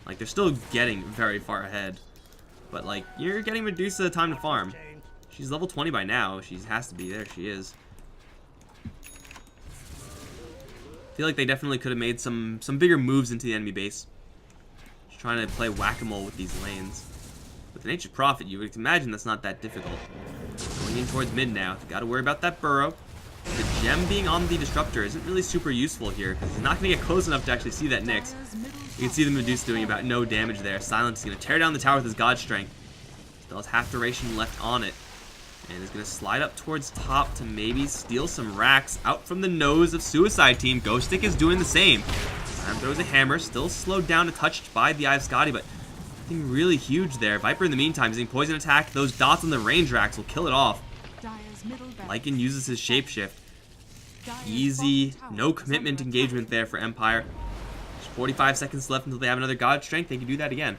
Like, they're still getting very far ahead. But, like, you're getting Medusa time to farm. She's level 20 by now. She has to be. There she is. I feel like they definitely could have made some bigger moves into the enemy base. Just trying to play whack-a-mole with these lanes. With an Ancient Prophet, you would imagine that's not that difficult. Going in towards mid now. Got to worry about that burrow. The gem being on the Disruptor isn't really super useful here, because he's not going to get close enough to actually see that Nyx. You can see the Medusa doing about no damage there. Silence is going to tear down the tower with his God Strength. Still has half duration left on it. And is going to slide up towards top to maybe steal some racks out from the nose of Suicide Team. Ghost Stick is doing the same. Sam throws a hammer, still slowed down a touch by the Eye of Scotty, but nothing really huge there. Viper in the meantime using Poison Attack. Those dots on the range racks will kill it off. Lycan uses his Shapeshift. Easy, no commitment engagement there for Empire. There's 45 seconds left until they have another God Strength. They can do that again.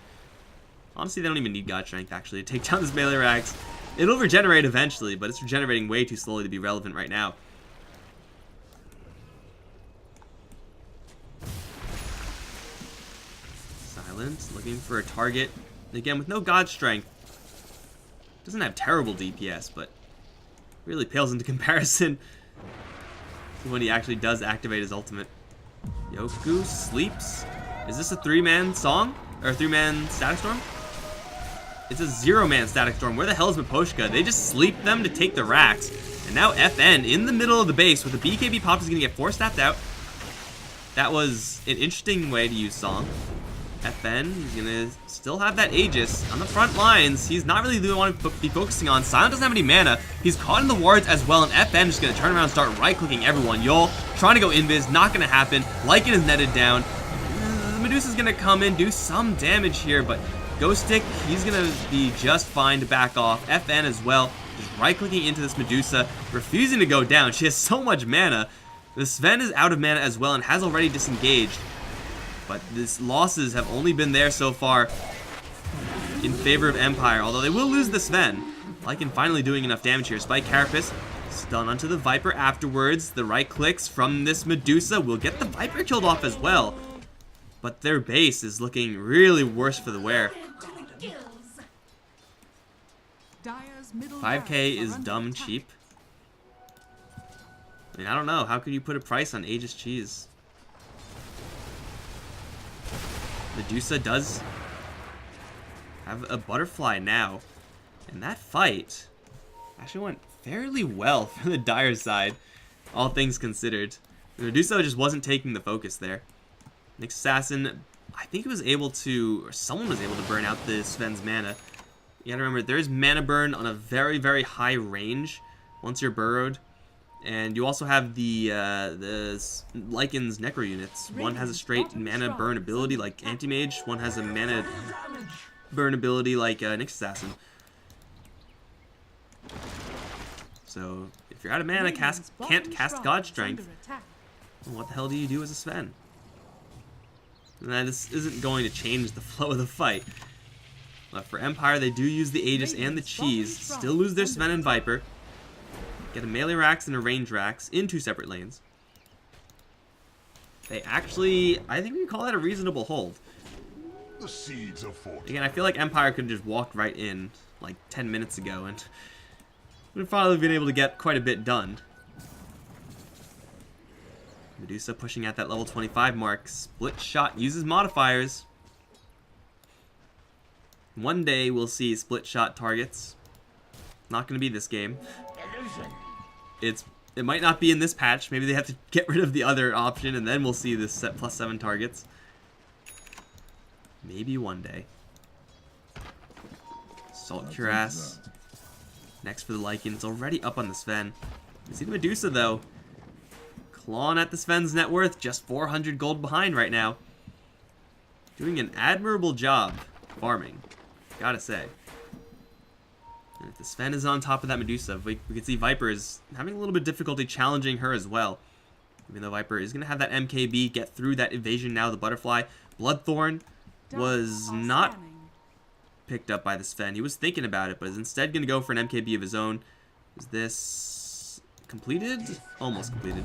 Honestly, they don't even need God Strength, actually, to take down this melee racks. It'll regenerate eventually, but it's regenerating way too slowly to be relevant right now. Silence, looking for a target. Again, with no God Strength. Doesn't have terrible DPS, but really pales into comparison to when he actually does activate his ultimate. Yoku sleeps. Is this a 3-man song? Or a 3-man Static Storm? It's a 0-man Static Storm. Where the hell is Miposhka? They just sleep them to take the racks. And now FN in the middle of the base with the BKB pop is going to get 4-staffed out. That was an interesting way to use Song. FN is going to still have that Aegis on the front lines. He's not really the one to be focusing on. Silent doesn't have any mana. He's caught in the wards as well, and FN is just going to turn around and start right-clicking everyone. Yol trying to go invis, not going to happen. Lycan is netted down. Medusa's going to come in, do some damage here, but Ghost Stick, he's going to be just fine to back off. FN as well, just right-clicking into this Medusa, refusing to go down. She has so much mana. The Sven is out of mana as well and has already disengaged. But these losses have only been there so far in favor of Empire, although they will lose the Sven. Lycan finally doing enough damage here. Spike Carapace, stun onto the Viper afterwards. The right clicks from this Medusa will get the Viper killed off as well. But their base is looking really worse for the wear. 5k is dumb cheap. I mean, I don't know. How could you put a price on Aegis Cheese? Medusa does have a butterfly now. And that fight actually went fairly well for the Dire side, all things considered. Medusa just wasn't taking the focus there. Nyx Assassin, I think he was able to, or someone was able to burn out the Sven's mana. You gotta remember, there is mana burn on a very, very high range once you're burrowed. And you also have the Lycan's Necro units. One has a straight mana burn ability like Anti-Mage. One has a mana burn ability like Nyx Assassin. So, if you're out of mana, can't cast God Strength, well, what the hell do you do as a Sven? And this isn't going to change the flow of the fight. But for Empire, they do use the Aegis and the Cheese. Still lose their Sven and Viper. Get a melee Rax and a range Rax in 2 separate lanes. They actually, I think we can call that a reasonable hold. The seeds of fortune. Again, I feel like Empire could have just walked right in like 10 minutes ago and would have probably been able to get quite a bit done. Medusa pushing at that level 25 mark. Split Shot uses modifiers. One day we'll see Split Shot targets. Not going to be this game. It might not be in this patch. Maybe they have to get rid of the other option and then we'll see this set +7 targets. Maybe one day. Salt Cuirass. Next for the Lycan. It's already up on the Sven. You see the Medusa though. Clawing at the Sven's net worth. Just 400 gold behind right now. Doing an admirable job farming. Gotta say. And if the Sven is on top of that Medusa, we can see Viper is having a little bit of difficulty challenging her as well. Even though Viper is going to have that MKB get through that evasion now, the Butterfly. Bloodthorn was not picked up by the Sven. He was thinking about it, but is instead going to go for an MKB of his own. Is this completed? Almost completed.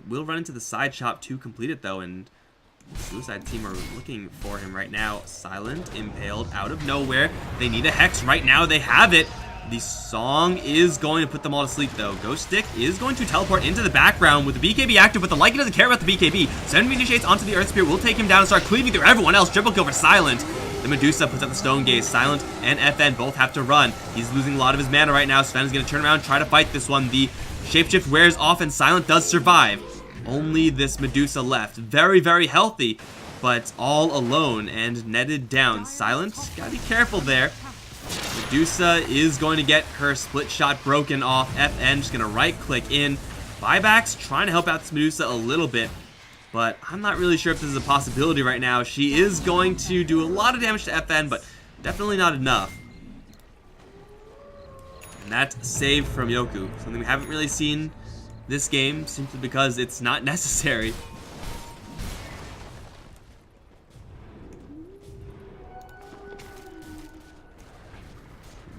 Will run into the side shop to complete it, though, and the Suicide team are looking for him right now. Silent, impaled, out of nowhere. They need a Hex right now. They have it. The song is going to put them all to sleep, though. Ghost Stick is going to teleport into the background with the BKB active, but the Lycan doesn't care about the BKB. Send initiates onto the Earth Spear, will take him down and start cleaving through everyone else. Triple kill for Silent. The Medusa puts out the Stone Gaze. Silent and FN both have to run. He's losing a lot of his mana right now. Sven is going to turn around and try to fight this one. The Shapeshift wears off and Silent does survive. Only this Medusa left. Very, very healthy, but all alone and netted down. Silent, gotta be careful there. Medusa is going to get her split shot broken off. FN just going to right click in. Buybacks trying to help out this Medusa a little bit, but I'm not really sure if this is a possibility right now. She is going to do a lot of damage to FN, but definitely not enough. And that's save from Yoku. Something we haven't really seen this game, simply because it's not necessary.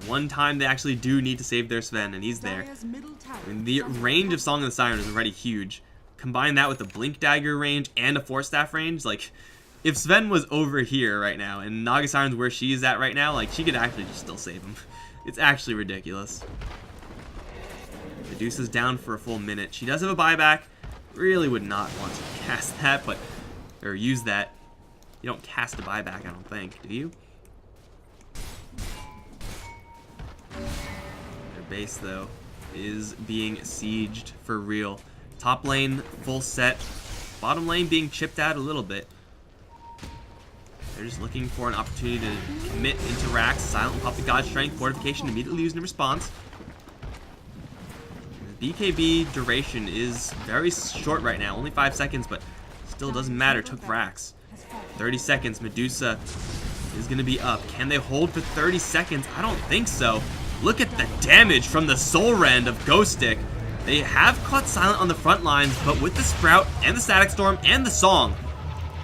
One time they actually do need to save their Sven, and he's there. And the range of Song of the Siren is already huge. Combine that with the Blink Dagger range and a Force Staff range, like, if Sven was over here right now, and Naga Siren's where she is at right now, like, she could actually just still save him. It's actually ridiculous. Medusa's down for a full minute. She does have a buyback. Really would not want to cast that, but, or use that. You don't cast a buyback, I don't think, do you? Their base, though, is being sieged for real. Top lane, full set. Bottom lane being chipped out a little bit. They're just looking for an opportunity to commit into racks. Silent will pop the God Strength. Fortification immediately used in response. The BKB duration is very short right now. Only 5 seconds, but still doesn't matter. Took racks. 30 seconds. Medusa is going to be up. Can they hold for 30 seconds? I don't think so. Look at the damage from the Soul Rend of Ghost Stick. They have caught Silent on the front lines, but with the Sprout and the Static Storm and the Song,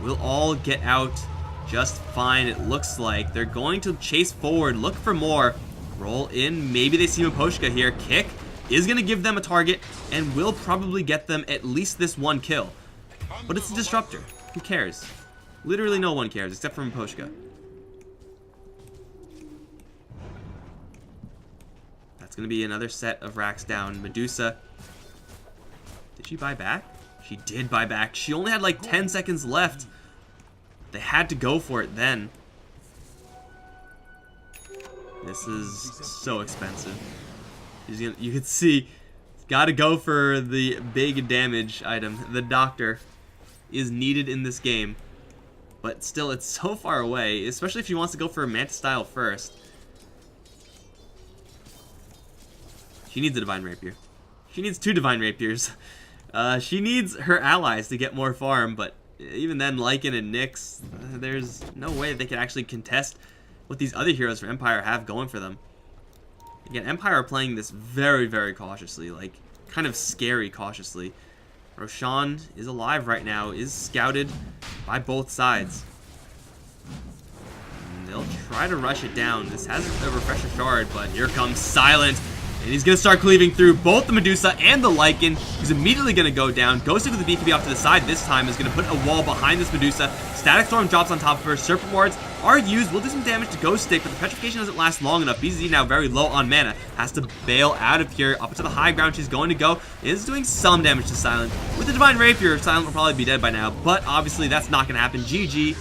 we'll all get out just fine, it looks like. They're going to chase forward, look for more. Roll in, maybe they see Miposhka here. Kick is going to give them a target and will probably get them at least this one kill. But it's a Disruptor. Who cares? Literally no one cares except for Miposhka. That's going to be another set of racks down. Medusa. Did she buy back? She did buy back. She only had like 10 seconds left. They had to go for it then. This is so expensive. You can see, got to go for the big damage item. The Doctor is needed in this game. But still, it's so far away, especially if she wants to go for a Manta style first. She needs a Divine Rapier. She needs 2 Divine Rapiers. She needs her allies to get more farm, but even then, Lycan and Nyx, there's no way they can actually contest what these other heroes for Empire have going for them. Again, Empire are playing this very, very cautiously, like, kind of scary cautiously. Roshan is alive right now, is scouted by both sides. And they'll try to rush it down. This has a Refresher Shard, but here comes Silent. And he's going to start cleaving through both the Medusa and the Lycan. He's immediately going to go down. Goes into the BKB off to the side this time. Is going to put a wall behind this Medusa. Static Storm drops on top of her. Serpent Wards are used. Will do some damage to Ghost Stick, but the Petrification doesn't last long enough. BZZ now very low on mana. Has to bail out of here. Up to the high ground she's going to go. Is doing some damage to Silent. With the Divine Rapier, Silent will probably be dead by now. But obviously that's not going to happen. GG.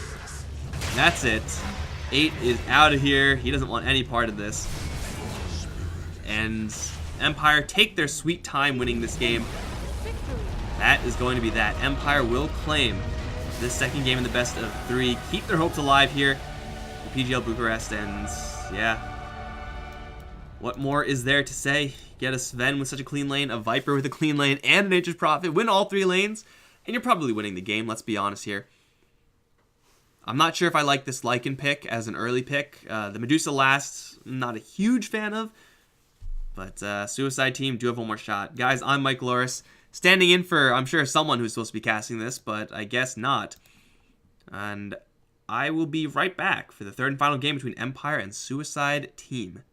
That's it. 8 is out of here. He doesn't want any part of this. And Empire take their sweet time winning this game. That is going to be that. Empire will claim this second game in the best of 3. Keep their hopes alive here. The PGL Bucharest, and yeah. What more is there to say? Get a Sven with such a clean lane, a Viper with a clean lane, and a Nature's Prophet. Win all 3 lanes, and you're probably winning the game, let's be honest here. I'm not sure if I like this Lycan pick as an early pick. The Medusa last, not a huge fan of. But Suicide team do have one more shot. Guys, I'm Mike Loris, standing in for, I'm sure, someone who's supposed to be casting this, but I guess not. And I will be right back for the third and final game between Empire and Suicide team.